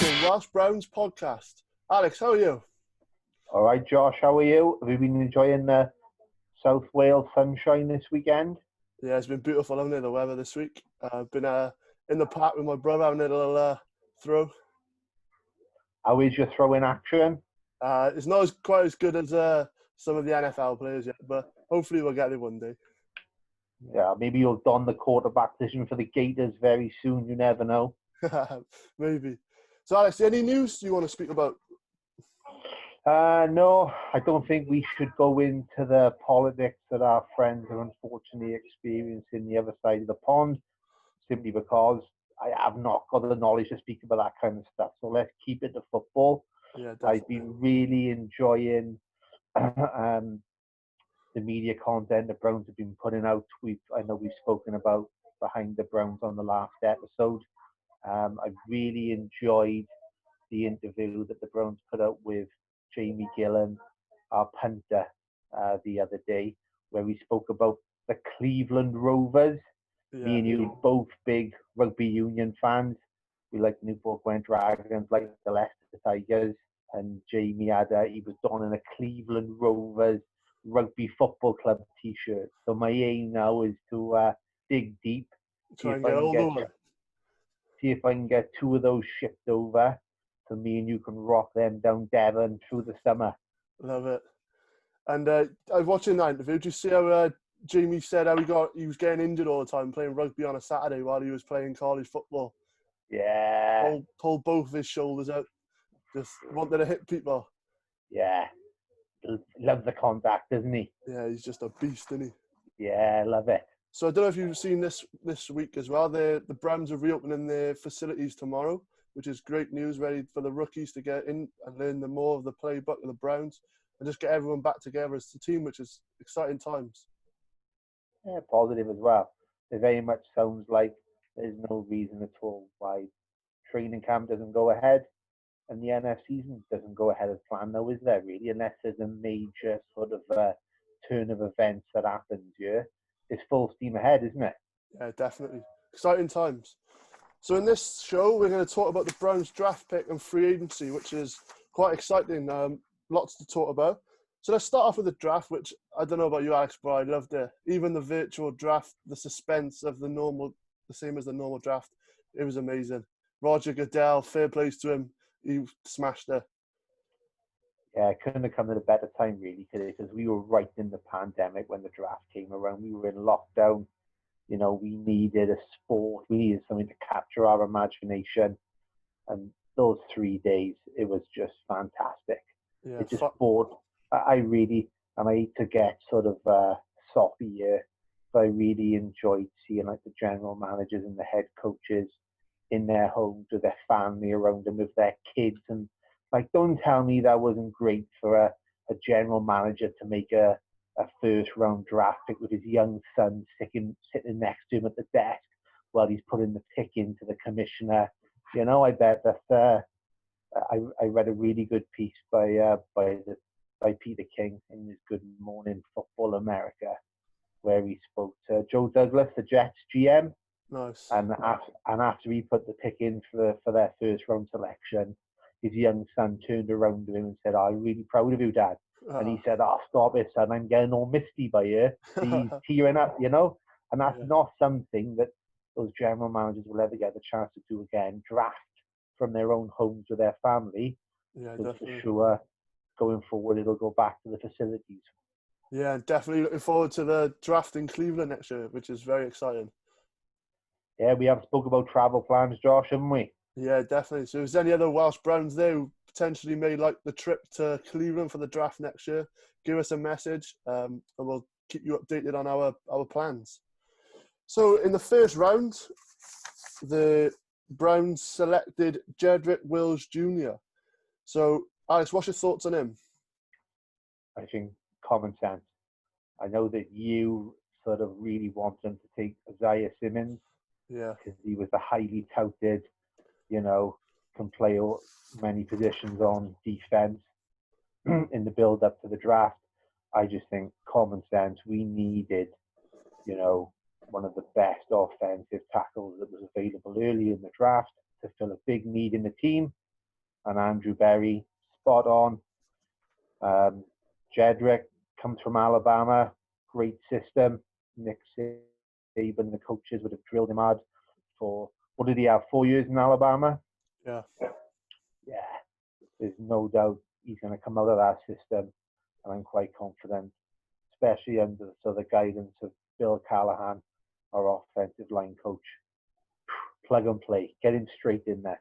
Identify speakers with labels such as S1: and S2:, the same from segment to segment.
S1: to Welsh Browns podcast. Alex, how are you?
S2: All right, Josh, how are you? Have you been enjoying the South Wales sunshine this weekend?
S1: Yeah, it's been beautiful, hasn't it, the weather this week? I've been in the park with my brother having a little throw.
S2: How is your throwing action?
S1: It's not quite as good as some of the NFL players yet, but hopefully we'll get it one day.
S2: Yeah, maybe you'll don the quarterback position for the Gators very soon. You never know.
S1: Maybe. So, Alex, any news you want to speak about?
S2: No, I don't think we should go into the politics that our friends are unfortunately experiencing the other side of the pond, simply because I have not got the knowledge to speak about that kind of stuff. So let's keep it to football.
S1: Yeah, definitely.
S2: I've been really enjoying the media content the Browns have been putting out. I know we've spoken about Behind the Browns on the last episode. I've really enjoyed the interview that the Browns put out with Jamie Gillan, our punter, the other day, where we spoke about the Cleveland Rovers.
S1: Yeah.
S2: Me and you, both big rugby union fans. We like the Newport Gwent Dragons, like the Leicester Tigers. And Jamie he was donning a Cleveland Rovers Rugby Football Club t-shirt. So my aim now is to dig deep, see if I can get two of those shipped over, so me and you can rock them down Devon through the summer.
S1: Love it. And I was watching that interview. Did you see how Jamie said how he was getting injured all the time playing rugby on a Saturday while he was playing college football?
S2: Yeah.
S1: Pulled both of his shoulders out. Just wanted to hit people.
S2: Yeah. Loves the contact, doesn't he?
S1: Yeah, he's just a beast, isn't he?
S2: Yeah, love it.
S1: So I don't know if you've seen this week as well. The Browns are reopening their facilities tomorrow, which is great news, ready for the rookies to get in and learn more of the playbook of the Browns and just get everyone back together as a team, which is exciting times.
S2: Yeah, positive as well. It very much sounds like there's no reason at all why training camp doesn't go ahead and the NF season doesn't go ahead as planned, though, is there really? Unless there's a major sort of turn of events that happens here. It's full steam ahead, isn't it?
S1: Yeah, definitely. Exciting times. So in this show, we're going to talk about the Browns draft pick and free agency, which is quite exciting. Lots to talk about. So let's start off with the draft, which I don't know about you, Alex, but I loved it. Even the virtual draft, the suspense of the same as the normal draft, it was amazing. Roger Goodell, fair plays to him. He smashed it.
S2: Yeah, it couldn't have come at a better time, really, because we were right in the pandemic when the draft came around. We were in lockdown. You know, we needed a sport. We needed something to capture our imagination. And those 3 days, it was just fantastic.
S1: Yeah,
S2: it just brought, I hate to get sort of soppy here, but I really enjoyed seeing like the general managers and the head coaches in their homes with their family around them, with their kids. And like, don't tell me that wasn't great for a general manager to make a first round draft pick with his young son sitting next to him at the desk while he's putting the pick into the commissioner. You know, I bet that I read a really good piece by Peter King in his Good Morning Football America, where he spoke to Joe Douglas, the Jets GM.
S1: Nice.
S2: And after he put the pick in for their first round selection, his young son turned around to him and said, I'm really proud of you, Dad. And he said, stop it, son. I'm getting all misty by here. He's tearing up, you know? And that's not something that those general managers will ever get the chance to do again, draft from their own homes with their family.
S1: Yeah,
S2: so
S1: definitely.
S2: For sure, going forward, it'll go back to the facilities.
S1: Yeah, definitely looking forward to the draft in Cleveland next year, which is very exciting.
S2: Yeah, we have spoke about travel plans, Josh, haven't we?
S1: Yeah, definitely. So is there any other Welsh Browns there who potentially made like the trip to Cleveland for the draft next year? Give us a message and we'll keep you updated on our plans. So in the first round, the Browns selected Jedrick Wills Jr. So, Alex, what's your thoughts on him?
S2: I think common sense. I know that you sort of really want them to take Isaiah Simmons.
S1: Yeah.
S2: Because he was the highly touted, you know, can play many positions on defense in the build up to the draft. I just think common sense. We needed, you know, one of the best offensive tackles that was available early in the draft to fill a big need in the team. and Andrew Berry, spot on. Jedrick comes from Alabama, great system. Nick Saban, the coaches would have drilled him hard for, what did he have, 4 years in Alabama?
S1: Yeah.
S2: Yeah, there's no doubt he's going to come out of that system, and I'm quite confident, especially under the guidance of Bill Callahan, our offensive line coach. Plug and play, get him straight in there.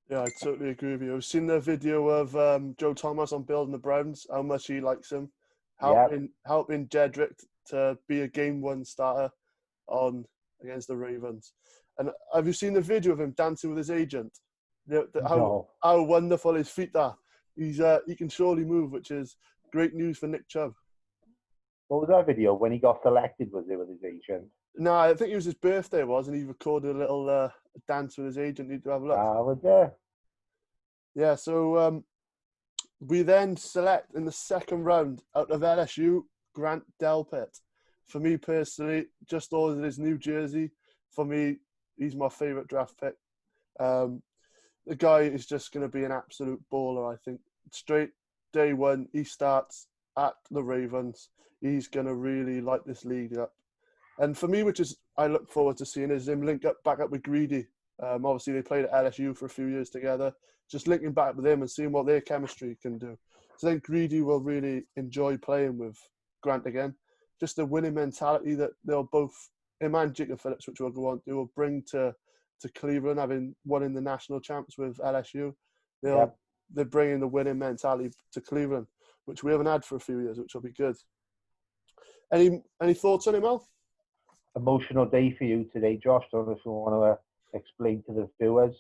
S1: Yeah, I totally agree with you. I've seen the video of Joe Thomas on Building the Browns, how much he likes him, helping Jedrick to be a game one starter on against the Ravens. And have you seen the video of him dancing with his agent?
S2: No.
S1: How wonderful his feet are. He can surely move, which is great news for Nick Chubb.
S2: What was that video? When he got selected, was it with his agent?
S1: No, I think it was his birthday, and he recorded a little dance with his agent. Need to have a look.
S2: Was there?
S1: Yeah, so we then select in the second round out of LSU, Grant Delpit. For me personally, just ordered his new jersey. For me, he's my favourite draft pick. The guy is just going to be an absolute baller, I think. Straight day one, he starts at the Ravens. He's going to really light this league up. And for me, which is I look forward to seeing, is him back up with Greedy. Obviously, they played at LSU for a few years together. Just linking back with him and seeing what their chemistry can do. So I think Greedy will really enjoy playing with Grant again. Just the winning mentality that they'll both, him and Jacob Phillips, which we'll go on to, will bring to Cleveland, having won in the national champs with LSU. They're bringing the winning mentality to Cleveland, which we haven't had for a few years, which will be good. Any thoughts on him, Al?
S2: Emotional day for you today, Josh. Don't know if you want to explain to the viewers.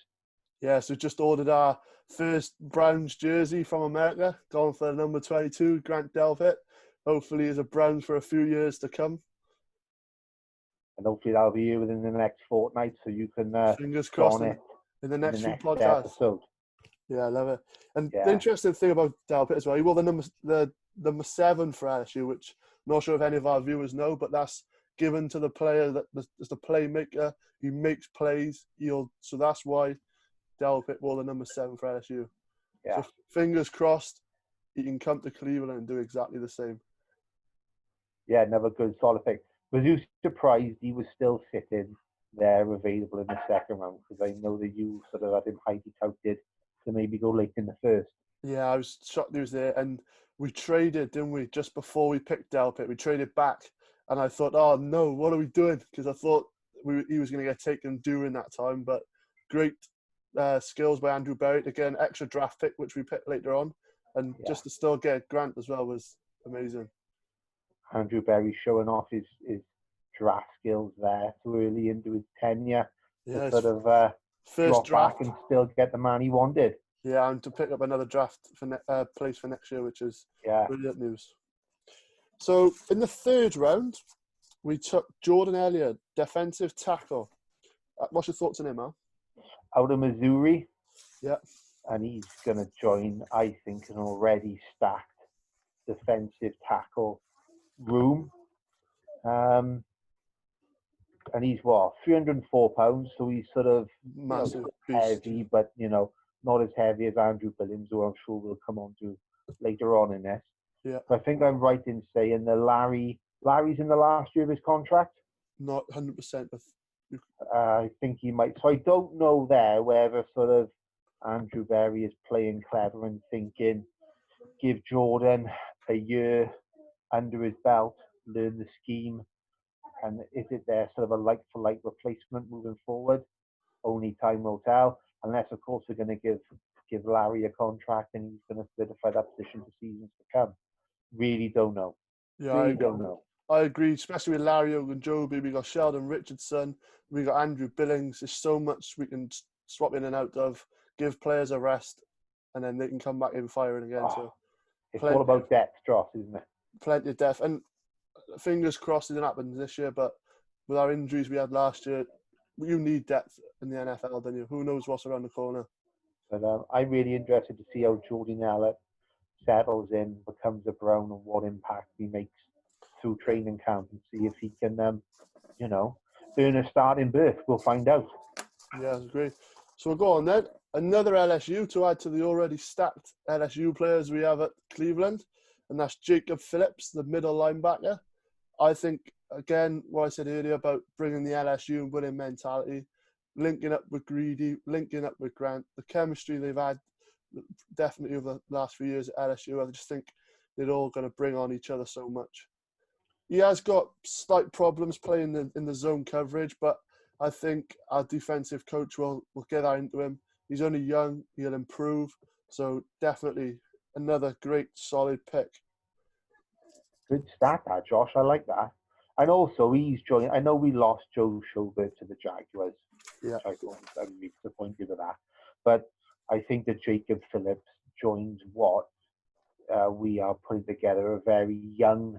S1: Yeah, so just ordered our first Browns jersey from America, going for number 22, Grant Delpit. Hopefully he's a Browns for a few years to come.
S2: And hopefully that'll be here within the next fortnight, so you can
S1: fingers crossed
S2: on it
S1: in the next few podcasts.
S2: Episode.
S1: Yeah, I love it. And the interesting thing about Delpit as well, he wore the number 7 for LSU, which I'm not sure if any of our viewers know, but that's given to the player that is the playmaker. He makes plays. So that's why Delpit wore the number 7 for LSU.
S2: Yeah.
S1: So fingers crossed, he can come to Cleveland and do exactly the same.
S2: Yeah, another good solid pick. Was you surprised he was still sitting there available in the second round? Because I know that you sort of had him highly touted to maybe go late in the first.
S1: Yeah, I was shocked he was there. And we traded, didn't we? Just before we picked Delpit, we traded back. And I thought, oh no, what are we doing? Because I thought he was going to get taken during that time. But great skills by Andrew Berry to get an extra draft pick, which we picked later on. And just to still get Grant as well was amazing.
S2: Andrew Berry showing off his draft skills there too early into his tenure.
S1: Yeah,
S2: to sort of
S1: first draft
S2: back and still get the man he wanted.
S1: Yeah, and to pick up another draft for place for next year, which is brilliant news. So in the third round, we took Jordan Elliott, defensive tackle. What's your thoughts on him, Al?
S2: Out of Missouri.
S1: Yeah.
S2: And he's going to join, I think, an already stacked defensive tackle room. And he's 304 pounds, so he's sort of
S1: massive,
S2: heavy, but not as heavy as Andrew Billings, who I'm sure we'll come on to later on in this.
S1: Yeah.
S2: So I think I'm right in saying that Larry's in the last year of his contract.
S1: Not 100%.
S2: I think he might. So I don't know there whether sort of Andrew Berry is playing clever and thinking, give Jordan a year under his belt, learn the scheme, and is it there sort of a like-for-like replacement moving forward? Only time will tell. Unless, of course, we're going to give Larry a contract and he's going to solidify that position for seasons to come. Really don't know.
S1: Yeah,
S2: really don't know.
S1: I agree, especially with Larry Ogunjobi. We got Sheldon Richardson. We got Andrew Billings. There's so much we can swap in and out of, give players a rest, and then they can come back in firing again. So
S2: it's all about depth, Josh, isn't it?
S1: Plenty of depth. And fingers crossed it didn't happen this year, but with our injuries we had last year, you need depth in the NFL, don't you? Who knows what's around the corner?
S2: But I'm really interested to see how Jordan Elliott settles in, becomes a Brown, and what impact he makes through training camp, and see if he can, earn a start in birth. We'll find out.
S1: Yeah, I agree. So we'll go on then. Another LSU to add to the already stacked LSU players we have at Cleveland, and that's Jacob Phillips, the middle linebacker. I think, again, what I said earlier about bringing the LSU and winning mentality, linking up with Greedy, linking up with Grant, the chemistry they've had definitely over the last few years at LSU, I just think they're all going to bring on each other so much. He has got slight problems playing in the zone coverage, but I think our defensive coach will get that into him. He's only young, he'll improve. So definitely another great, solid pick.
S2: Good stat, that, Josh. I like that. And also, he's joined. I know we lost Joe Schobert to the Jaguars.
S1: Yeah.
S2: I thought I'm really disappointed with that. But I think that Jacob Phillips joins what we are putting together a very young,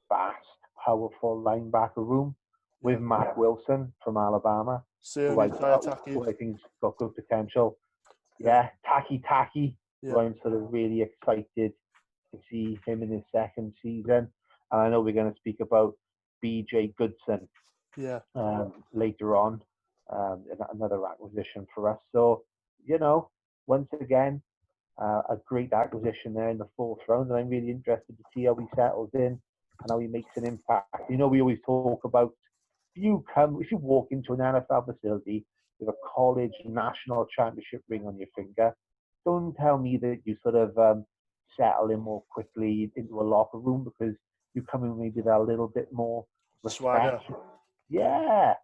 S2: fast, powerful linebacker room with Matt Wilson from Alabama, who I think's got good potential. Yeah, Tacky, who I'm sort of really excited to see him in his second season. And I know we're going to speak about BJ Goodson later on, another acquisition for us. So, once again, a great acquisition there in the fourth round, and I'm really interested to see how he settles in and how he makes an impact. We always talk about if you walk into an NFL facility with a college national championship ring on your finger, don't tell me that you sort of settle in more quickly into a locker room because you come in maybe with a little bit more respect.
S1: Swagger.
S2: Yeah.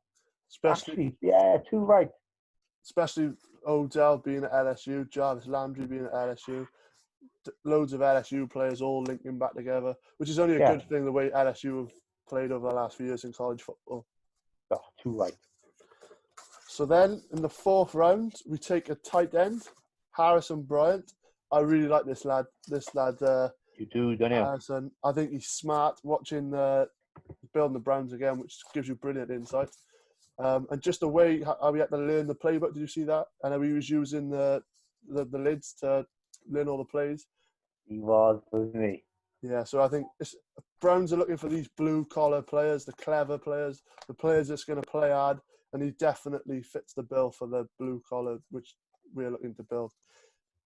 S2: Too right.
S1: Especially Odell being at LSU, Jarvis Landry being at LSU, loads of LSU players all linking back together, which is only a good thing the way LSU have played over the last few years in college football.
S2: Oh, too right.
S1: So then, in the fourth round, we take a tight end, Harrison Bryant. I really like this lad.
S2: You do, don't you?
S1: Harrison. I think he's smart. Watching building the Browns again, which gives you brilliant insight. And just the way how we had to learn the playbook. Did you see that? And how he was using the lids to learn all the plays.
S2: He was, wasn't he?
S1: Yeah. So I think Browns are looking for these blue collar players, the clever players, the players that's going to play hard. And he definitely fits the bill for the blue collar, which we're looking to build.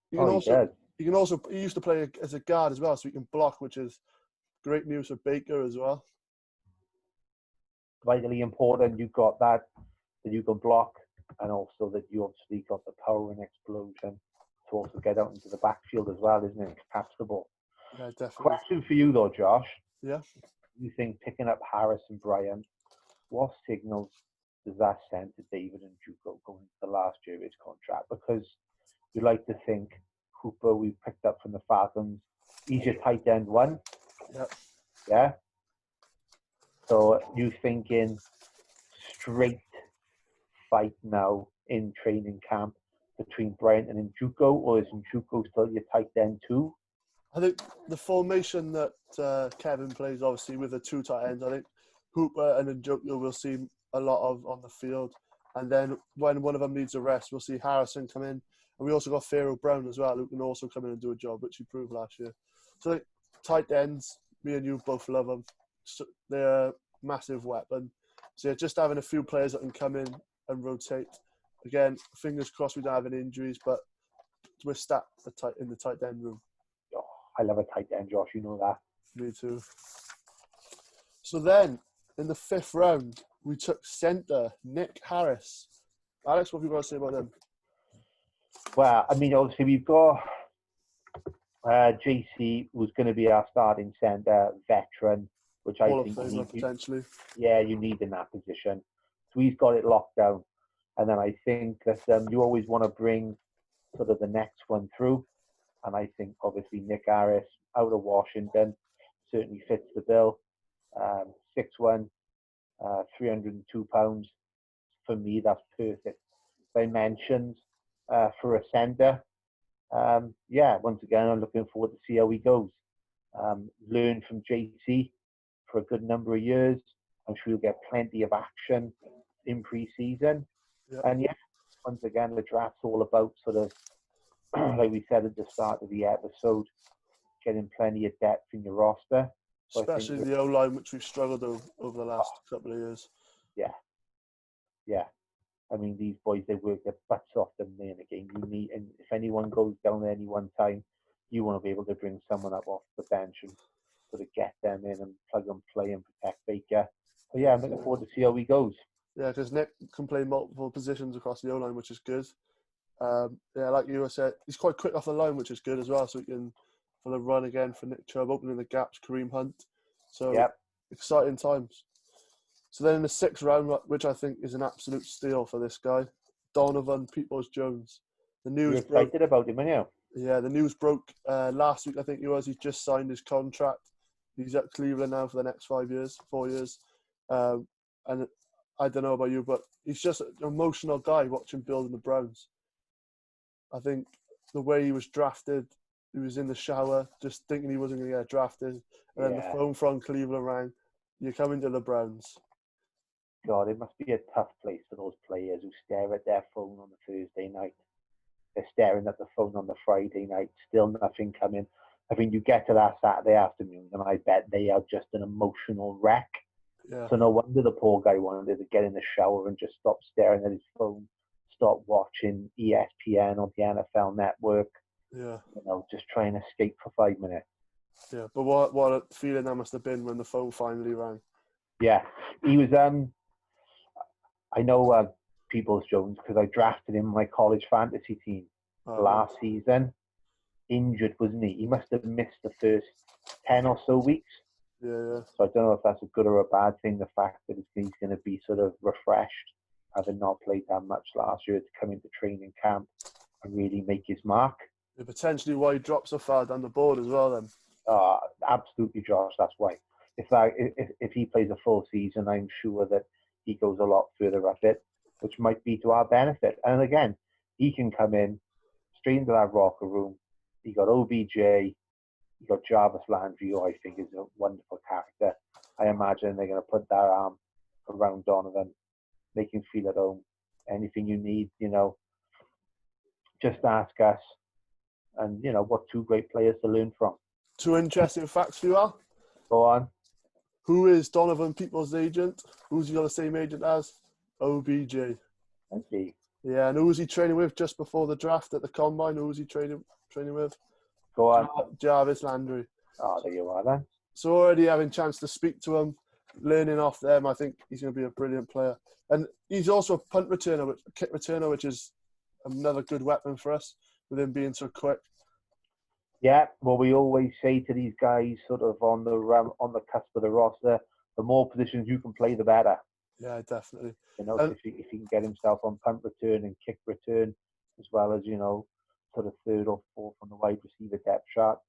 S1: He used to play as a guard as well, so he can block, which is great news for Baker as well.
S2: Vitally important. You've got that you can block, and also that you obviously got the power and explosion to also get out into the backfield as well, isn't it? Catch the ball.
S1: Yeah, definitely.
S2: Question for you though, Josh.
S1: Yeah.
S2: You think picking up Harrison Bryant, what signals does that send to David and Juco going into the last year of his contract? Because you like to think Cooper we picked up from the Falcons, he's your tight end one.
S1: Yep.
S2: Yeah. So you thinking straight fight now in training camp between Bryant and Njuko, or is Njuko still your tight end too?
S1: I think the formation that Kevin plays, obviously with the two tight ends, I think Hooper and Njoku will see a lot of on the field. And then when one of them needs a rest, we'll see Harrison come in. And we also got Pharaoh Brown as well, who can also come in and do a job, which he proved last year. So tight ends, me and you both love them. So they're a massive weapon. So yeah, just having a few players that can come in and rotate. Again, fingers crossed we don't have any injuries, but we're stacked in the tight end room.
S2: Oh, I love a tight end, Josh. You know that.
S1: Me too. So then, in the fifth round, we took centre Nick Harris. Alex, what have you got to say about them?
S2: Well, I mean, obviously we've got JC, who's going to be our starting centre, veteran, which I think you need,
S1: potentially.
S2: You need in that position. So he's got it locked down. And then I think that you always want to bring sort of the next one through. And I think obviously Nick Harris out of Washington certainly fits the bill. 6'1", 302 pounds. For me, that's perfect dimensions for a centre. Once again, I'm looking forward to see how he goes. Learn from JC for a good number of years. I'm sure he'll get plenty of action in pre-season.
S1: Yep.
S2: And once again, the draft's all about sort of, like we said at the start of the episode, getting plenty of depth in your roster. So
S1: especially the O-line, which we've struggled over the last couple of years.
S2: Yeah. I mean, these boys, they work their butts off them there in the game. You need, and if anyone goes down at any one time, you want to be able to bring someone up off the bench and sort of get them in and plug and play and protect Baker. But yeah, I'm looking forward to see how he goes.
S1: Yeah, because Nick can play multiple positions across the O-line, which is good. Yeah, like you said, he's quite quick off the line, which is good as well. So he can for the run again for Nick Chubb, opening the gaps, Kareem Hunt. So
S2: Yep.
S1: exciting times. So then in the 6th round, which I think is an absolute steal for this guy, Donovan Peoples-Jones. The
S2: You're
S1: news broke.
S2: excited about him, aren't you?
S1: Yeah, the news broke last week. I think it was. He's just signed his contract. He's at Cleveland now for the next 4 years. And I don't know about you, but he's just an emotional guy watching building the Browns. I think the way he was drafted, he was in the shower just thinking he wasn't going to get drafted. And then the phone from Cleveland rang. You're coming to the Browns.
S2: God, it must be a tough place for those players who stare at their phone on the Thursday night. They're staring at the phone on the Friday night, still nothing coming. I mean, you get to that Saturday afternoon, and I bet they are just an emotional wreck.
S1: Yeah.
S2: So no wonder the poor guy wanted to get in the shower and just stop staring at his phone, stop watching ESPN or the NFL Network.
S1: Yeah.
S2: You know, just try and escape for 5 minutes.
S1: Yeah, but what a feeling that must have been when the phone finally rang.
S2: Yeah, he was. I know Peoples-Jones because I drafted him in my college fantasy team last season. Injured, wasn't he? He must have missed the first 10 or so weeks.
S1: Yeah.
S2: So I don't know if that's a good or a bad thing, the fact that he's going to be sort of refreshed, having not played that much last year, to come into training camp and really make his mark.
S1: Yeah, potentially why he dropped so far down the board as well then.
S2: Absolutely, Josh, that's why. If he plays a full season, I'm sure that he goes a lot further up it, which might be to our benefit. And again, he can come in straight into that locker room. He got OBJ, he got Jarvis Landry, who I think is a wonderful character. I imagine they're going to put their arm around Donovan, make him feel at home. Anything you need, just ask us. And, what 2 great players to learn from.
S1: 2 interesting facts for you, Al.
S2: Go on.
S1: Who is Donovan Peoples' agent? Who's he got the same agent as? OBJ.
S2: I see.
S1: Yeah, and who was he training with just before the draft at the combine? Who was he training with?
S2: Go on.
S1: Jarvis Landry.
S2: Oh, there you are then.
S1: So already having a chance to speak to him, learning off them, I think he's going to be a brilliant player. And he's also a punt returner, kick returner, which is another good weapon for us with him being so quick.
S2: Yeah, well, we always say to these guys sort of on the cusp of the roster, the more positions you can play, the better.
S1: Yeah, definitely.
S2: If he can get himself on punt return and kick return, as well as, sort of 3rd or 4th on the wide receiver depth chart,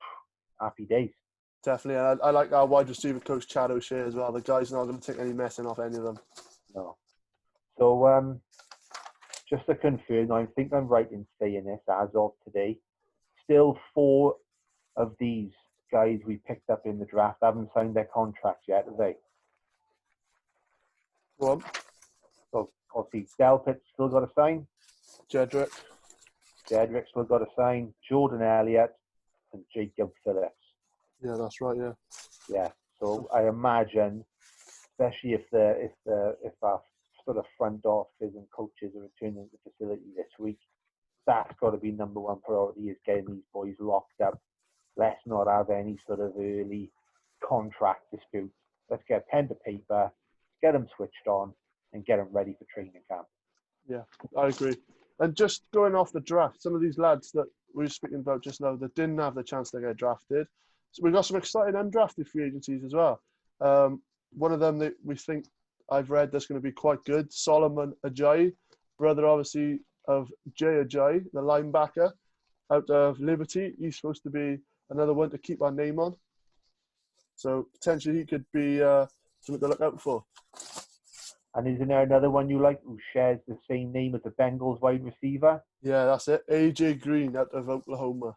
S2: happy days.
S1: Definitely. And I like our wide receiver coach, Chad O'Shea, as well. The guy's not going to take any messing off any of them.
S2: No. So, just to confirm, I think I'm right in saying this, as of today, still 4 of these guys we picked up in the draft haven't signed their contracts yet, have they?
S1: Go on.
S2: So, obviously, Delpit's still got to sign.
S1: Jedrick
S2: still got to sign. Jordan Elliott and Jacob Phillips.
S1: Yeah, that's right, yeah.
S2: Yeah, so I imagine, especially if our sort of front office and coaches are returning to the facility this week, that's got to be number 1 priority, is getting these boys locked up. Let's not have any sort of early contract disputes. Let's get pen to paper, get them switched on, and get them ready for training camp.
S1: Yeah, I agree. And just going off the draft, some of these lads that we were speaking about just now that didn't have the chance to get drafted. So we've got some exciting undrafted free agencies as well. One of them that we think I've read that's going to be quite good, Solomon Ajayi, brother obviously of Jay Ajayi, the linebacker out of Liberty. He's supposed to be another one to keep our name on. So potentially he could be something to look out for.
S2: And isn't there another one you like who shares the same name as the Bengals wide receiver?
S1: Yeah, that's it. AJ Green out of Oklahoma.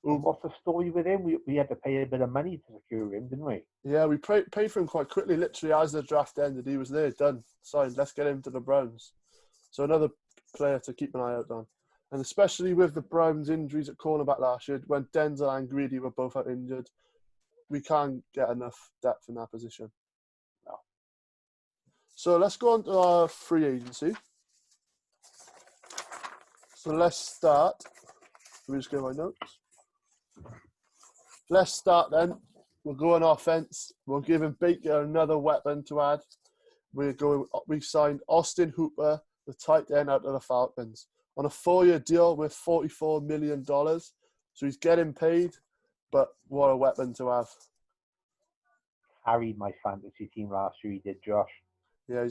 S2: What's the story with him? We had to pay a bit of money to secure him, didn't we?
S1: Yeah, we paid for him quite quickly. Literally, as the draft ended, he was there, done, signed. Let's get him to the Browns. So another player to keep an eye out on. And especially with the Browns' injuries at cornerback last year, when Denzel and Greedy were both out injured, we can't get enough depth in that position.
S2: No.
S1: So let's go on to our free agency. So let's start. Let me just get my notes. Let's start then. We'll go on offense. We're giving Baker another weapon to add. We signed Austin Hooper, the tight end out of the Falcons, on a 4-year deal with $44 million. So he's getting paid, but what a weapon to have.
S2: Carried my fantasy team last year, he did, Josh.
S1: Yeah,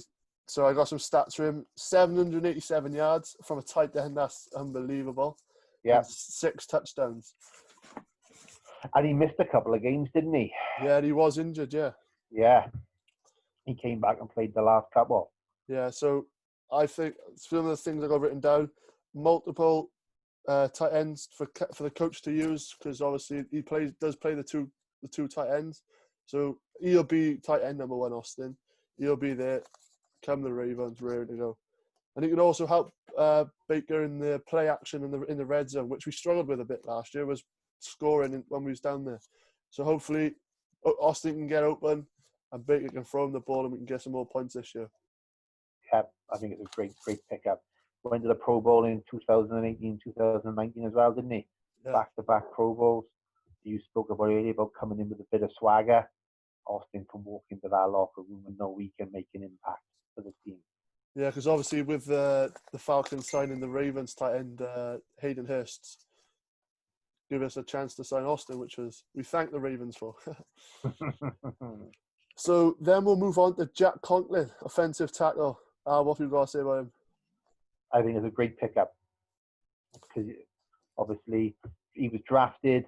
S1: so I got some stats for him. 787 yards from a tight end. That's unbelievable.
S2: Yeah.
S1: And 6 touchdowns.
S2: And he missed a couple of games, didn't he?
S1: Yeah, he was injured, yeah.
S2: Yeah. He came back and played the last couple.
S1: Yeah, so I think some of the things I got written down, multiple tight ends for the coach to use, because obviously he does play the two tight ends. So he'll be tight end number 1, Austin. He'll be there, come the Ravens, ready to go. And he could also help Baker in the play action in the red zone, which we struggled with a bit last year, was scoring when we was down there. So hopefully Austin can get open and Baker can throw him the ball and we can get some more points this year.
S2: Yeah, I think it's a great pickup. Went to the Pro Bowl in 2018, 2019 as well, didn't he?
S1: Yeah.
S2: Back-to-back Pro Bowls. You spoke about earlier about coming in with a bit of swagger. Austin can walk into that locker room and know he can make an impact for the team.
S1: Yeah, because obviously with the Falcons signing the Ravens tight end Hayden Hurst, give us a chance to sign Austin, which we thank the Ravens for. So then we'll move on to Jack Conklin, offensive tackle. What have you got to say about him?
S2: I think it's a great pickup because obviously he was drafted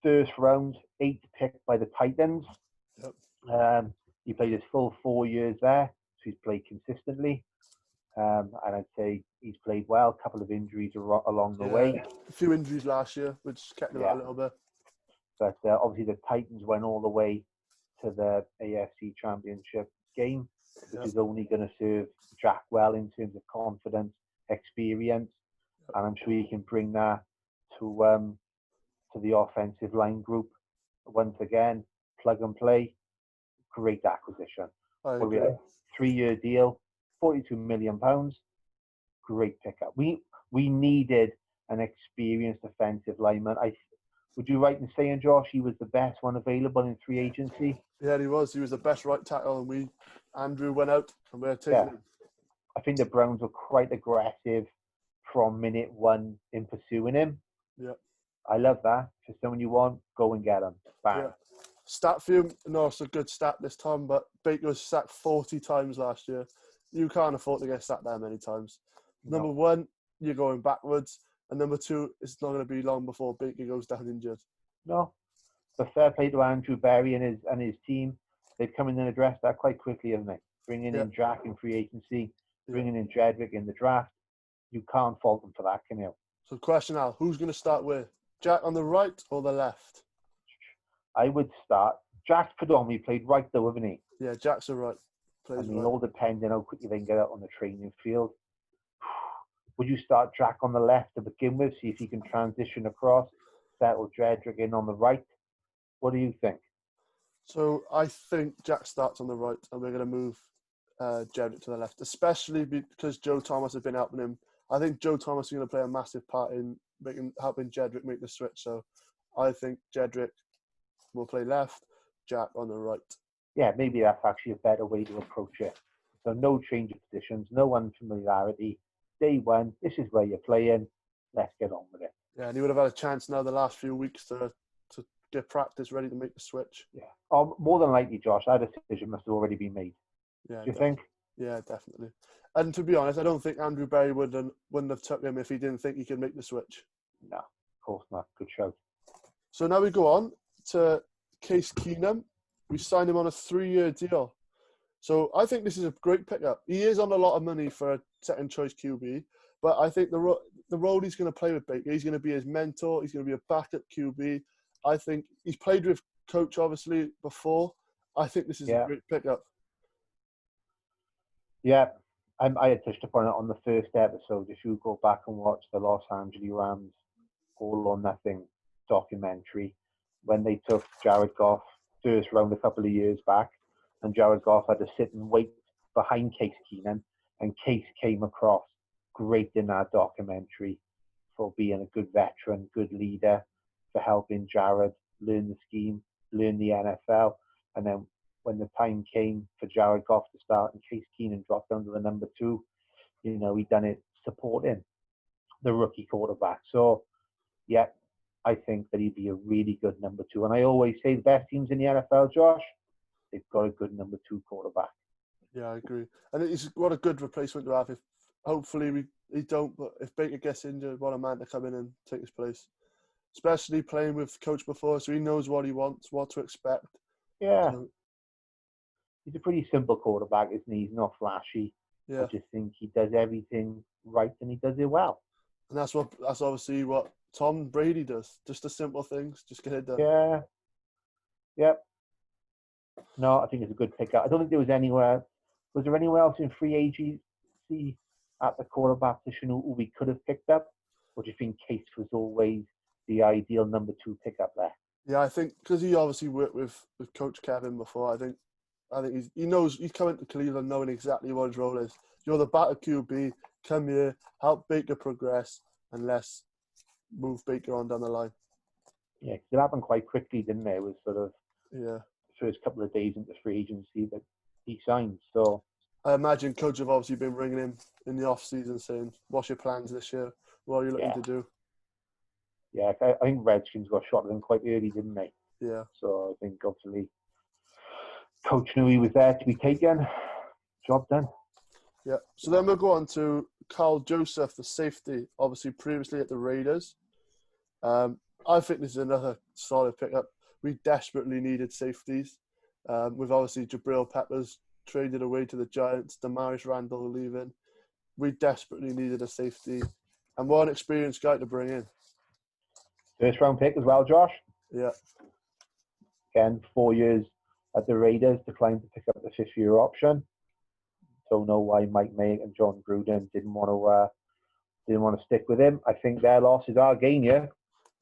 S2: first round, 8th pick by the Titans. Yep. He played his full 4 years there, so he's played consistently. And I'd say he's played well. A couple of injuries along the way.
S1: A few injuries last year, which kept him out a little bit.
S2: But obviously the Titans went all the way to the AFC Championship game, which is only going to serve Jack well in terms of confidence, experience, and I'm sure he can bring that to the offensive line group. Once again, plug and play, great acquisition. 3-year deal, £42 million, great pickup. We needed an experienced offensive lineman. Would you right in saying, Josh, he was the best one available in free agency?
S1: Yeah, he was. He was the best right tackle, and Andrew went out, and we're taking him.
S2: I think the Browns were quite aggressive from minute 1 in pursuing him.
S1: Yeah.
S2: I love that. For someone you want, go and get him. Bang. Yeah.
S1: Stat for you, no, it's a good stat this time, but Baker was sacked 40 times last year. You can't afford to get sacked that many times. No. Number 1, you're going backwards. And number 2, it's not going to be long before Baker goes down injured.
S2: No. But fair play to Andrew Berry and his team. They've come in and addressed that quite quickly, haven't they? Bringing in Jack in free agency, bringing in Jedrick in the draft. You can't fault them for that, can you?
S1: So question now, who's going to start with? Jack on the right or the left?
S2: I would start. Jack's predominantly played right though, hasn't he?
S1: Yeah, Jack's a right.
S2: All depends on how quickly they can get out on the training field. Would you start Jack on the left to begin with, see if he can transition across, settle Jedrick in on the right? What do you think?
S1: So I think Jack starts on the right, and we're going to move Jedrick to the left, especially because Joe Thomas has been helping him. I think Joe Thomas is going to play a massive part in helping Jedrick make the switch. So I think Jedrick will play left, Jack on the right. Yeah,
S2: maybe that's actually a better way to approach it. So no change of positions, no unfamiliarity. Day 1, this is where you're playing. Let's get on with it.
S1: Yeah, and he would have had a chance now the last few weeks to get practice ready to make the switch.
S2: Yeah. More than likely, Josh, that decision must have already been made.
S1: Yeah.
S2: Do you think?
S1: Yeah, definitely. And to be honest, I don't think Andrew Berry wouldn't have took him if he didn't think he could make the switch.
S2: No, of course not. Good show.
S1: So now we go on to Case Keenum. We signed him on a 3-year deal. So I think this is a great pickup. He is on a lot of money for a second choice QB, but I think the role he's going to play with Baker, he's going to be his mentor. He's going to be a backup QB. I think he's played with Coach obviously before. I think this is a great pickup.
S2: Yeah, I had touched upon it on the first episode. If you go back and watch the Los Angeles Rams All or Nothing documentary, when they took Jared Goff first round a couple of years back, and Jared Goff had to sit and wait behind Case Keenum, and Case came across great in that documentary. for being a good veteran, good leader, for helping Jared learn the scheme, learn the NFL. And then when the time came for Jared Goff to start and Case Keenum dropped down to the number 2, you know, he done it supporting the rookie quarterback. So, yeah, I think that he'd be a really good number 2. And I always say the best teams in the NFL, Josh, they've got a good number 2 quarterback.
S1: Yeah, I agree. And it's what a good replacement to have. If hopefully he don't, but if Baker gets injured, what a man to come in and take his place. Especially playing with coach before, so he knows what he wants, what to expect.
S2: Yeah.
S1: So,
S2: He's a pretty simple quarterback, isn't he? He's not flashy.
S1: yeah.
S2: I just think he does everything right and he does it well.
S1: And that's obviously what Tom Brady does. Just the simple things, just get it done.
S2: Yeah. Yep. No, I think it's a good pickup. I don't think there was anywhere. Was there anywhere else in free agency at the quarterback position who we could have picked up? Or do you think Case was always the ideal number 2 pickup there?
S1: Yeah, I think because he obviously worked with Coach Kevin before. I think he knows he's coming to Cleveland knowing exactly what his role is. You're the batter QB. Come here, help Baker progress, and let's move Baker on down the line.
S2: Yeah, because it happened quite quickly, didn't it? It was sort of
S1: Yeah.
S2: first couple of days into free agency that he signed. So
S1: I imagine coach have obviously been ringing him in the off season saying, "What's your plans this year? What are you looking to do?"
S2: Yeah, I think Redskins got shot at him quite early, didn't they?
S1: Yeah.
S2: So I think obviously coach knew he was there to be taken. Job done.
S1: Yeah. So then we'll go on to Carl Joseph, the safety, obviously previously at the Raiders. I think this is another solid pickup. We desperately needed safeties. With obviously Jabril Peppers traded away to the Giants, Damaris Randall leaving. We desperately needed a safety. And what an experienced guy to bring in.
S2: First round pick as well, Josh.
S1: Yeah.
S2: Again, 4 years at the Raiders, declined to pick up the 5th-year option. Don't know why Mike Mayock and John Gruden didn't want to stick with him. I think their loss is our gain. Yeah,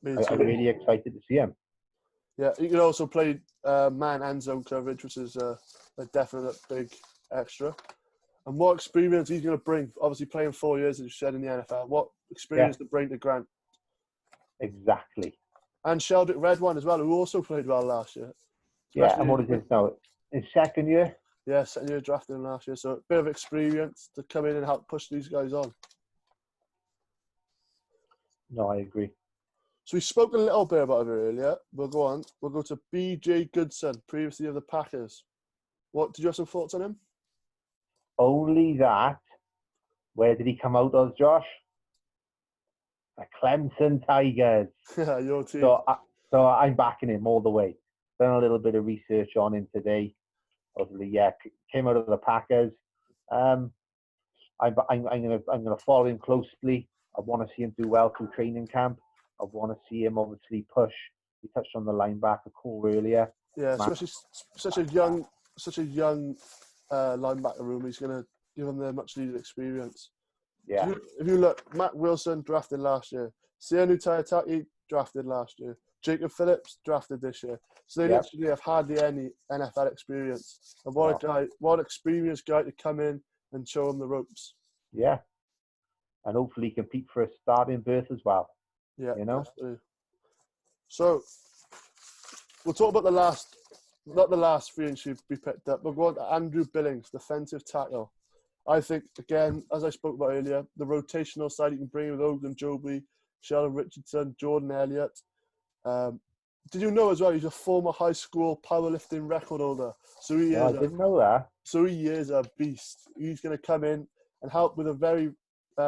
S2: I'm really excited to see him.
S1: Yeah, he can also play man and zone coverage, which is a definite big extra. And what experience he's going to bring, obviously playing 4 years, as you said, in the NFL, what experience to bring to Grant.
S2: Exactly.
S1: And Sheldrick Redwine as well, who also played well last year.
S2: Yeah, and what is this now? His 2nd year?
S1: Yeah, 2nd year drafted him last year. So a bit of experience to come in and help push these guys on.
S2: No, I agree.
S1: So we spoke a little bit about it earlier. We'll go on. We'll go to B.J. Goodson, previously of the Packers. Did you have some thoughts on him?
S2: Only that. Where did he come out of, Josh? The Clemson Tigers.
S1: Yeah, your team.
S2: So I'm backing him all the way. Done a little bit of research on him today. Obviously, yeah, came out of the Packers. I'm gonna follow him closely. I want to see him do well through training camp. I want to see him obviously push. We touched on the linebacker core earlier.
S1: Yeah, especially such a young linebacker room. He's going to give them the much needed experience.
S2: Yeah.
S1: If you look, Matt Wilson drafted last year. Sianu Taitaki drafted last year. Jacob Phillips drafted this year. So they literally have hardly any NFL experience. And what an experienced guy to come in and show them the ropes.
S2: Yeah. And hopefully compete for a starting berth as well.
S1: Yeah,
S2: you know.
S1: Definitely. So we'll talk about not the last free agent we picked up. We'll go on to Andrew Billings, defensive tackle. I think, again, as I spoke about earlier, the rotational side you can bring with Ogun Joby, Sheldon Richardson, Jordan Elliott. Did you know as well he's a former high school powerlifting record holder? So
S2: I didn't know that.
S1: So he is a beast. He's going to come in and help with a very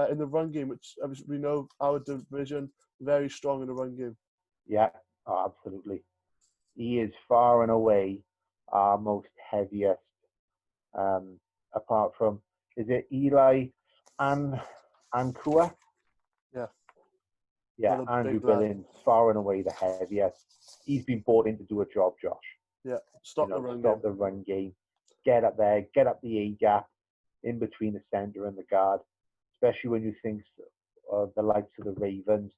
S1: in the run game, which as we know our division very strong in the run game.
S2: Yeah, absolutely. He is far and away our most heaviest. Apart from, is it Eli and Kua?
S1: Yeah.
S2: Yeah, Andrew Billings, far and away the heaviest. He's been brought in to do a job, Josh.
S1: Yeah, stop the
S2: run game. Get up there, get up the A-gap, in between the centre and the guard, especially when you think of the likes of the Ravens.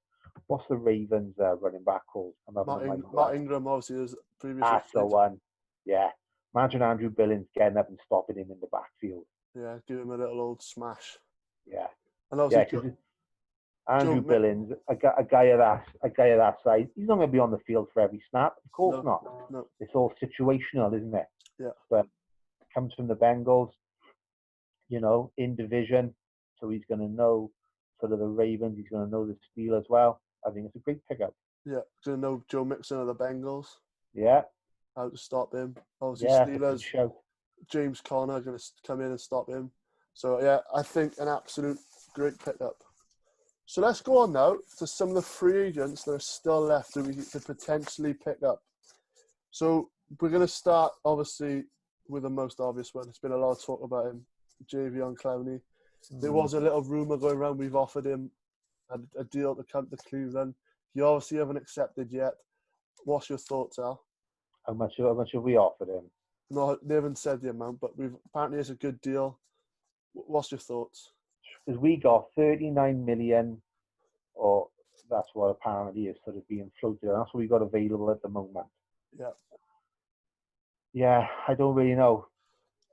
S2: What's the Ravens running back called?
S1: Matt Ingram, obviously, is previously.
S2: That's the one. Yeah. Imagine Andrew Billings getting up and stopping him in the backfield.
S1: Yeah, give him a little old smash.
S2: Yeah.
S1: And obviously,
S2: Andrew Billings, a guy of that size, he's not going to be on the field for every snap. Of course not.
S1: No.
S2: It's all situational, isn't it?
S1: Yeah.
S2: But comes from the Bengals, in division, so he's going to know sort of the Ravens. He's going to know the Steelers well. I think it's a great pickup.
S1: Yeah, going to know Joe Mixon of the Bengals.
S2: Yeah.
S1: How to stop him. Obviously, Steelers. James Conner going to come in and stop him. So yeah, I think an absolute great pickup. So let's go on now to some of the free agents that are still left that we could potentially pick up. So we're going to start, obviously, with the most obvious one. There's been a lot of talk about him, Javion Clowney. There was a little rumour going around. We've offered him a deal to come to Cleveland. He obviously haven't accepted yet. What's your thoughts, Al?
S2: How much have we offered him?
S1: No, they haven't said the amount, but apparently it's a good deal. What's your thoughts?
S2: Because we got 39 million, or that's what apparently is sort of being floated. And that's what we got available at the moment.
S1: Yeah.
S2: Yeah, I don't really know.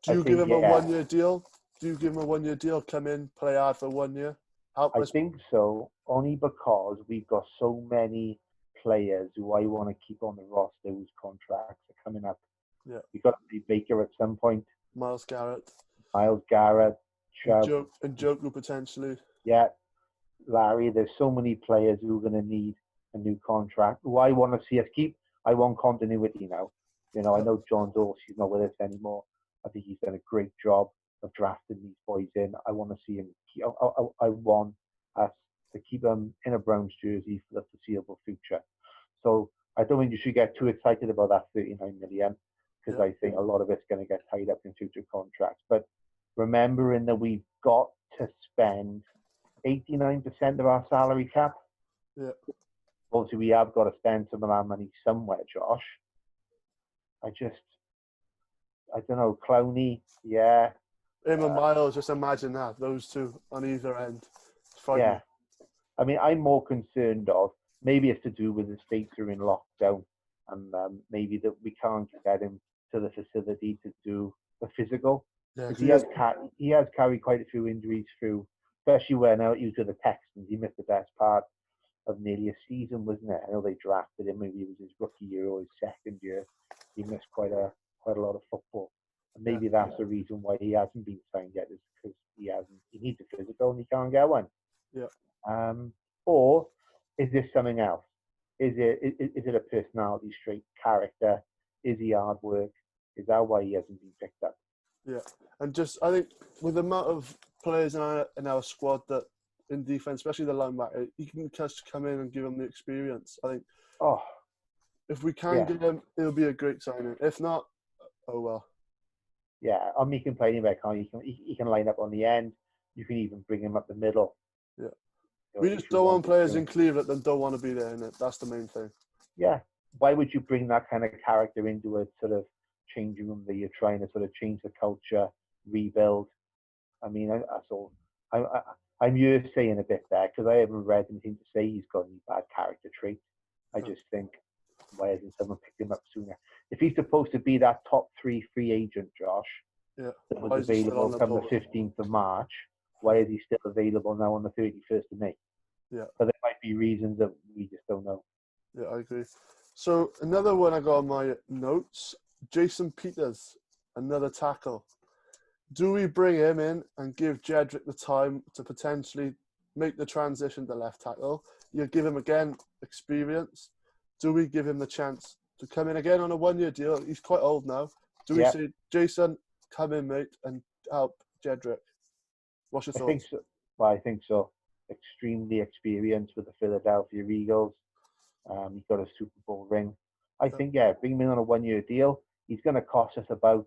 S1: Do you give him a 1 year deal? Do you give him a 1 year deal? Come in, play hard for 1 year?
S2: I think so, only because we've got so many players who I want to keep on the roster whose contracts are coming up.
S1: Yeah.
S2: We've got to be Baker at some point.
S1: Myles Garrett.
S2: Chubb.
S1: And Joku potentially.
S2: Yeah. Larry, there's so many players who are going to need a new contract. Who I want to see us keep. I want continuity now. I know John Dorsey's not with us anymore. I think he's done a great job of drafting these boys in. I want to see him. I want us to keep them in a Browns jersey for the foreseeable future. So I don't think you should get too excited about that 39 million, because I think a lot of it's going to get tied up in future contracts. But remembering that we've got to spend 89% of our salary cap.
S1: Yeah.
S2: Obviously, we have got to spend some of our money somewhere, Josh. I don't know, Clowney, yeah.
S1: Him and Miles, just imagine that, those two on either end.
S2: Yeah. I mean, I'm more concerned of, maybe it's to do with the states are in lockdown, and maybe that we can't get him to the facility to do the physical.
S1: Yeah,
S2: he has carried quite a few injuries through, especially when he was with the Texans. He missed the best part of nearly a season, wasn't it? I know they drafted him. Maybe it was his rookie year or his second year. He missed quite a lot of football. And maybe that's the reason why he hasn't been signed yet, is because he needs a physical and he can't get one.
S1: Yeah.
S2: Or is this something else? Is it a personality trait, character? Is he hard work? Is that why he hasn't been picked up?
S1: Yeah. And just, I think with the amount of players in our squad that in defense, especially the linebacker, he can just come in and give them the experience. I think if we can get him, it'll be a great signing. If not, oh well.
S2: Yeah, he can play anywhere, can't he? He can line up on the end. You can even bring him up the middle.
S1: Yeah. We just don't want players in Cleveland that don't want to be there, innit? That's the main thing.
S2: Yeah. Why would you bring that kind of character into a sort of changing room that you're trying to sort of change the culture, rebuild? I mean, that's all. I'm saying a bit there because I haven't read anything to say he's got any bad character traits. I just think, why hasn't someone picked him up sooner? If he's supposed to be that top 3 free agent, Josh, that was available come the 15th of March, why is he still available now on the 31st of May?
S1: Yeah.
S2: But there might be reasons that we just don't know.
S1: Yeah, I agree. So another one I got on my notes, Jason Peters, another tackle. Do we bring him in and give Jedrick the time to potentially make the transition to left tackle? You give him, again, experience. Do we give him the chance to come in again on a 1 year deal? He's quite old now. Do we say, Jason, come in, mate, and help Jedrick? What's your thoughts?
S2: I think so. Well, I think so. Extremely experienced with the Philadelphia Eagles. He's got a Super Bowl ring. I think, bring him in on a 1 year deal. He's going to cost us about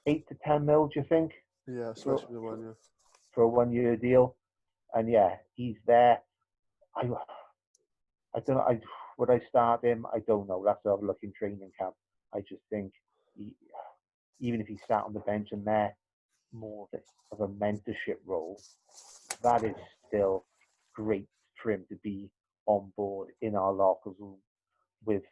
S2: 8 to 10 mil, do you think?
S1: Yeah, especially the 1 year.
S2: For a 1 year deal. And he's there. I don't know. Would I start him? I don't know. We'll have to have a look in training camp. I just think even if he sat on the bench and there more of a mentorship role, that is still great for him to be on board in our locker room with,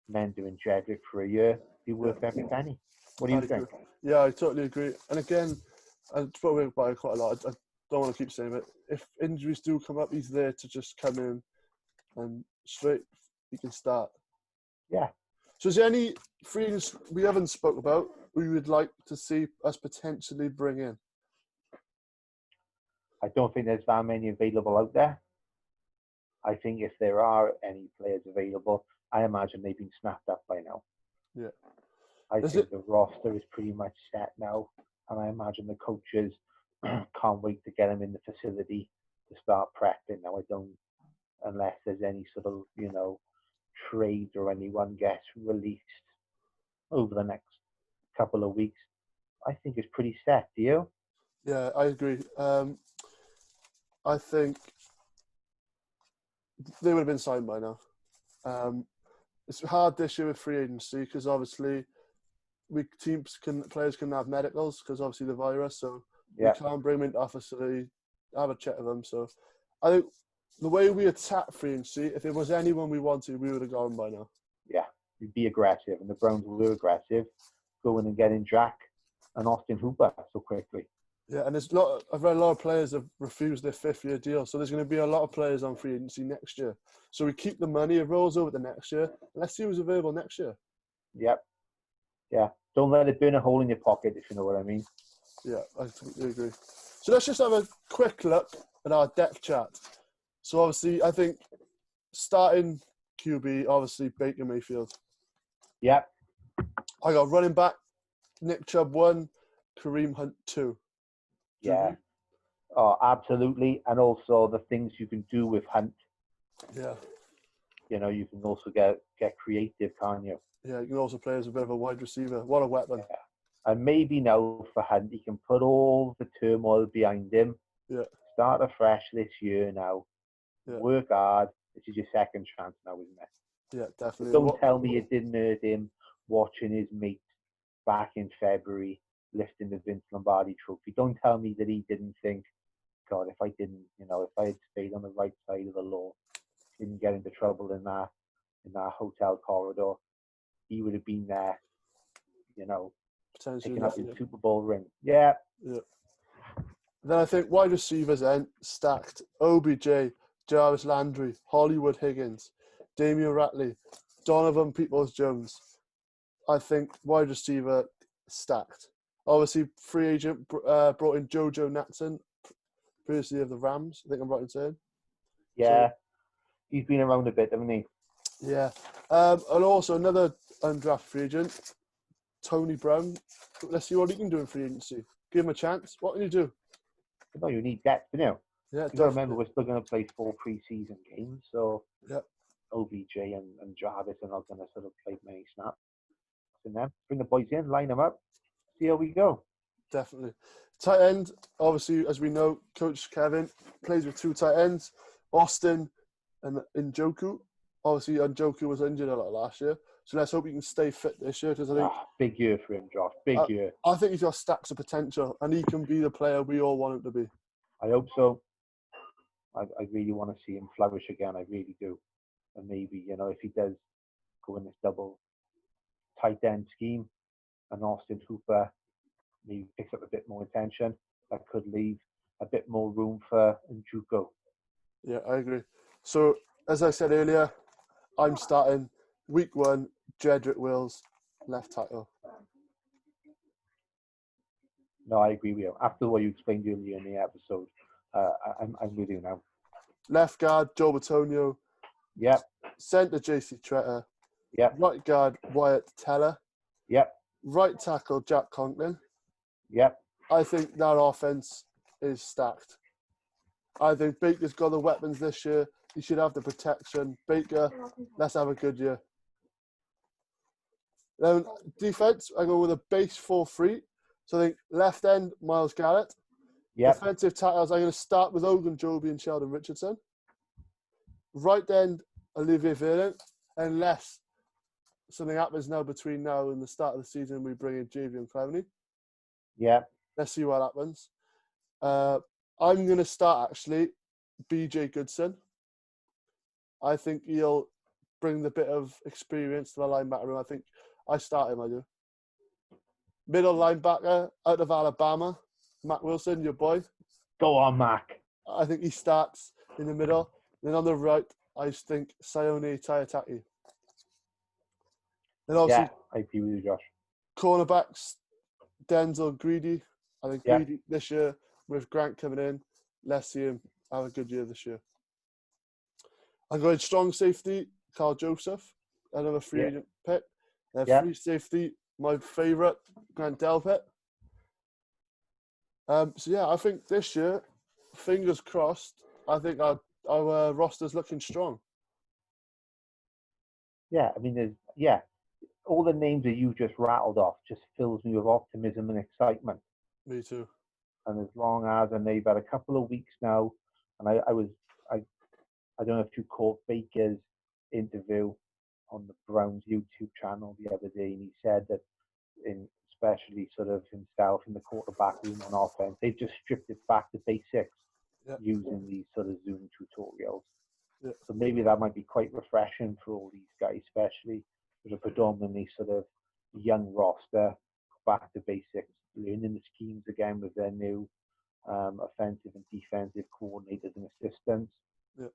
S2: mentoring Jedrick for a year. Be worth every penny. What do you think?
S1: Yeah, I totally agree. And again, I spoke about it quite a lot. don't want to keep saying it. If injuries do come up, he's there to just come in and straight he can start.
S2: Yeah.
S1: So is there any free agents we haven't spoke about we would like to see us potentially bring in?
S2: I don't think there's that many available out there. I think if there are any players available, I imagine they've been snapped up by now.
S1: Yeah.
S2: I think the roster is pretty much set now, and I imagine the coaches can't wait to get them in the facility to start prepping. Now, I don't, unless there's any sort of, trade or anyone gets released over the next couple of weeks, I think it's pretty set. Do you?
S1: Yeah, I agree. I think they would have been signed by now. It's hard this year with free agency because obviously players can have medicals because obviously the virus, so we can't bring them into our facility, have a check with them. So I think the way we attack free agency, if it was anyone we wanted, we would have gone by now.
S2: Yeah, we'd be aggressive, and the Browns were aggressive, going and getting Jack and Austin Hooper so quickly.
S1: Yeah, and I've read a lot of players have refused their 5th-year deal, so there's going to be a lot of players on free agency next year. So we keep the money, it rolls over the next year, and let's see who's available next year.
S2: Yep. Yeah. Don't let it burn a hole in your pocket, if you know what I mean.
S1: Yeah, I completely agree. So let's just have a quick look at our depth chart. So obviously, I think starting QB, obviously Baker Mayfield.
S2: Yep.
S1: I got running back, Nick Chubb 1, Kareem Hunt 2.
S2: Yeah. Oh, absolutely. And also the things you can do with Hunt.
S1: Yeah.
S2: You can also get creative, can't you?
S1: Yeah, you can also play as a bit of a wide receiver. What a weapon.
S2: Yeah. And maybe now for Hunt, he can put all the turmoil behind him.
S1: Yeah.
S2: Start afresh this year now.
S1: Yeah.
S2: Work hard. This is your second chance now, isn't it?
S1: Yeah, definitely.
S2: Don't tell me it didn't hurt him watching his mate back in February lifting the Vince Lombardi trophy. Don't tell me that he didn't think, God, if I had stayed on the right side of the law, didn't get into trouble in that hotel corridor, he would have been there, picking up his Super Bowl ring. Yeah.
S1: Yeah. Then I think wide receivers stacked. OBJ, Jarvis Landry, Hollywood Higgins, Damian Ratley, Donovan Peoples-Jones. I think wide receiver stacked. Obviously, free agent brought in Jojo Natson, previously of the Rams. I think I'm right in saying.
S2: Yeah. So, he's been around a bit, hasn't he?
S1: Yeah. And also another undrafted free agent, Tony Brown. Let's see what he can do in free agency. Give him a chance. What can you do?
S2: No, you need depth, don't you?
S1: Yeah,
S2: you got to remember, we're still going to play 4 preseason games, so OBJ and Jarvis are not going to sort of play many snaps. And then bring the boys in, line them up, see how we go.
S1: Definitely. Tight end, obviously, as we know, Coach Kevin plays with 2 tight ends, Austin and Njoku. Obviously, Njoku was injured a lot last year, so let's hope he can stay fit this year. Because I think
S2: big year for him, Josh. Big year.
S1: I think he's got stacks of potential, and he can be the player we all want him to be.
S2: I hope so. I really want to see him flourish again. I really do. And maybe, if he does go in this double tight end scheme and Austin Hooper maybe picks up a bit more attention, that could leave a bit more room for Njoku.
S1: Yeah, I agree. So, as I said earlier, I'm starting week 1, Jedrick Wills, left tackle.
S2: No, I agree with you. After what you explained earlier in the episode, I'm with you now.
S1: Left guard, Joe Batonio.
S2: Yep.
S1: Centre, JC Tretter.
S2: Yep.
S1: Right guard, Wyatt Teller.
S2: Yep.
S1: Right tackle, Jack Conklin.
S2: Yep.
S1: I think that offense is stacked. I think Baker's got the weapons this year. He should have the protection. Baker, let's have a good year. Then defense, I go with a base 4-3. So I think left end, Myles Garrett.
S2: Yep.
S1: Defensive tackles, I'm going to start with Ogunjobi and Sheldon Richardson. Right end, Olivier Vernon. Unless something happens now between now and the start of the season, we bring in Javion Clowney.
S2: Yeah.
S1: Let's see what happens. I'm going to start, actually, BJ Goodson. I think he'll bring the bit of experience to the linebacker room. I think I start him, I do. Middle linebacker, out of Alabama, Matt Wilson, your boy.
S2: Go on, Mac.
S1: I think he starts in the middle. Then on the right, I think Sione Taiataki. Then
S2: Yeah,
S1: obviously
S2: I agree with you, Josh.
S1: cornerbacks, Denzel Greedy. I think
S2: Yeah.
S1: Greedy this year with Grant coming in, let's see him have a good year this year. I'm going strong safety, Carl Joseph, another free
S2: Yeah.
S1: agent pick.
S2: Yeah.
S1: Free safety, my favourite, Grant Delpit. So yeah, I think this year, fingers crossed, I think our roster's looking strong.
S2: Yeah, I mean, all the names that you just rattled off just fills me with optimism and excitement.
S1: Me too.
S2: And as long as, and they've had a couple of weeks now, and I don't know if you caught Baker's interview on the Browns YouTube channel the other day, and he said that especially sort of himself in the quarterback room on offense, they've just stripped it back to basics using these sort of Zoom tutorials.
S1: Yeah.
S2: So maybe that might be quite refreshing for all these guys, especially with a predominantly sort of young roster, back to basics, learning the schemes again with their new offensive and defensive coordinators and assistants.
S1: Yeah.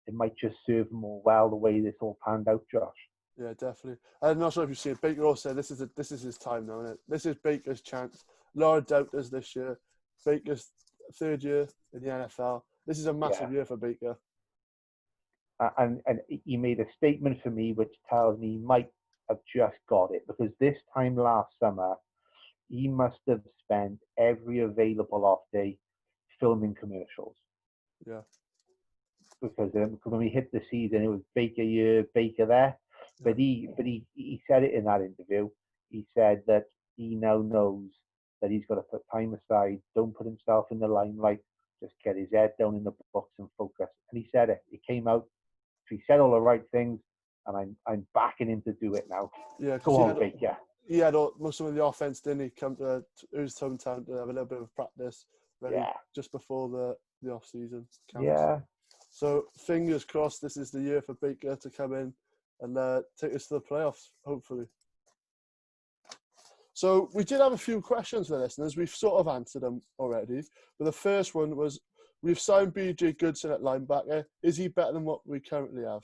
S2: It might just serve them all well the way this all panned out, Josh.
S1: Yeah, definitely. I'm not sure if you've seen it. Baker also said this is his time now, isn't it? This is Baker's chance. A lot of doubters this year. Baker's third year in the NFL. This is a massive year for Baker.
S2: And he made a statement for me which tells me he might have just got it, because this time last summer, he must have spent every available off day filming commercials.
S1: Yeah.
S2: Because when we hit the season, it was Baker here, Baker there. But he said it in that interview. He said that he now knows that he's got to put time aside, don't put himself in the limelight, just get his head down in the books and focus. And he said it. It came out. He said all the right things, and I'm backing him to do it now.
S1: Yeah,
S2: go on, Baker.
S1: He had most of the offense, didn't he? Come to his hometown to have a little bit of practice, just before the off season.
S2: Yeah.
S1: So fingers crossed, this is the year for Baker to come in and take us to the playoffs, hopefully. So we did have a few questions for listeners. We've sort of answered them already. But the first one was, we've signed BJ Goodson at linebacker. Is he better than what we currently have?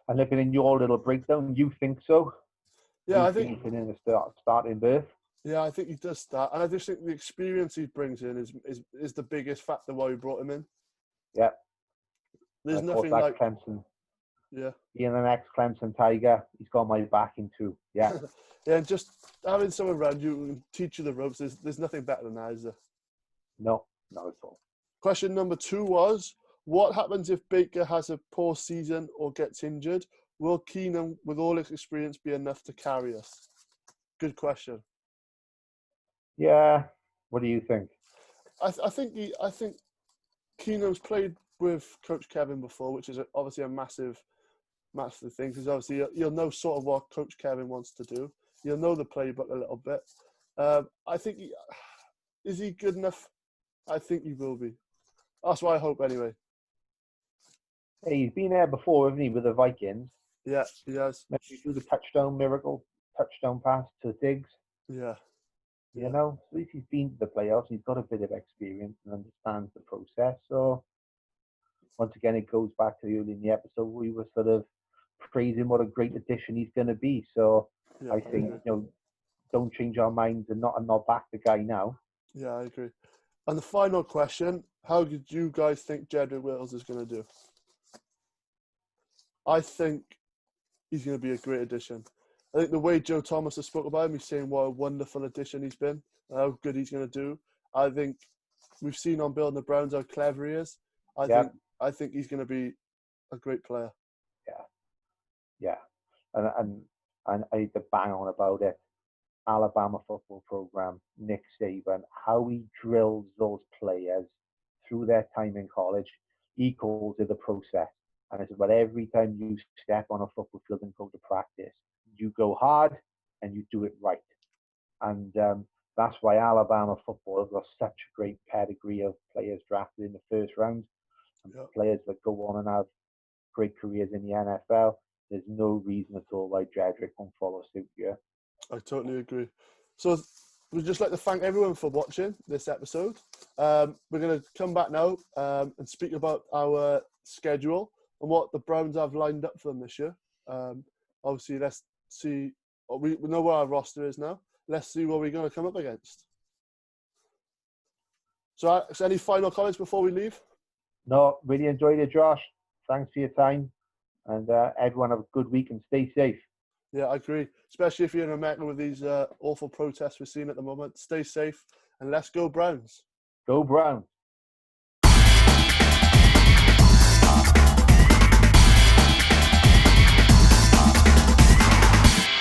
S2: And looking in your little breakdown, you think so?
S1: Yeah, I think
S2: he's been in the starting berth.
S1: Yeah, I think he does start, and I just think the experience he brings in is the biggest factor why we brought him in.
S2: Yeah.
S1: There's nothing like
S2: Clemson.
S1: Yeah.
S2: Being an ex-Clemson Tiger, he's got my backing too. Yeah.
S1: Yeah, and just having someone around you and teach you the ropes, there's nothing better than that, is there?
S2: No, not at all.
S1: Question number 2 was, what happens if Baker has a poor season or gets injured? Will Keenum, with all his experience, be enough to carry us? Good question.
S2: Yeah. What do you think?
S1: I think Keenum's played with Coach Kevin before, which is obviously a massive thing, because obviously you'll know sort of what Coach Kevin wants to do. You'll know the playbook a little bit. I think is he good enough? I think he will be. That's what I hope anyway.
S2: Hey, he's been there before, hasn't he, with the Vikings?
S1: Yeah, he has.
S2: Maybe do the touchdown pass to Diggs.
S1: Yeah.
S2: You know, at least he's been to the playoffs. He's got a bit of experience and understands the process. So once again, it goes back to early in the episode, we were sort of praising what a great addition he's going to be. So I think, don't change our minds and not back the guy now.
S1: Yeah, I agree. And the final question, how did you guys think Jedrick Wills is going to do? I think he's going to be a great addition. I think the way Joe Thomas has spoke about him, he's saying what a wonderful addition he's been, how good he's going to do. I think we've seen on Building the Browns how clever he is. I think he's going to be a great player.
S2: Yeah. And I need to bang on about it. Alabama football program, Nick Saban, how he drills those players through their time in college, he calls it the process. And it's about every time you step on a football field and go to practice, you go hard and you do it right. And that's why Alabama football has got such a great pedigree of players drafted in the first round, and players that go on and have great careers in the NFL. There's no reason at all why Jedrick won't follow suit here.
S1: I totally agree. So we'd just like to thank everyone for watching this episode. We're going to come back now and speak about our schedule and what the Browns have lined up for them this year. Obviously, let's see. We know where our roster is now. Let's see what we're going to come up against. So, Alex, any final comments before we leave?
S2: No, really enjoyed it, Josh. Thanks for your time. And everyone have a good week and stay safe.
S1: Yeah, I agree. Especially if you're in America with these awful protests we're seeing at the moment. Stay safe and let's go Browns.
S2: Go Browns.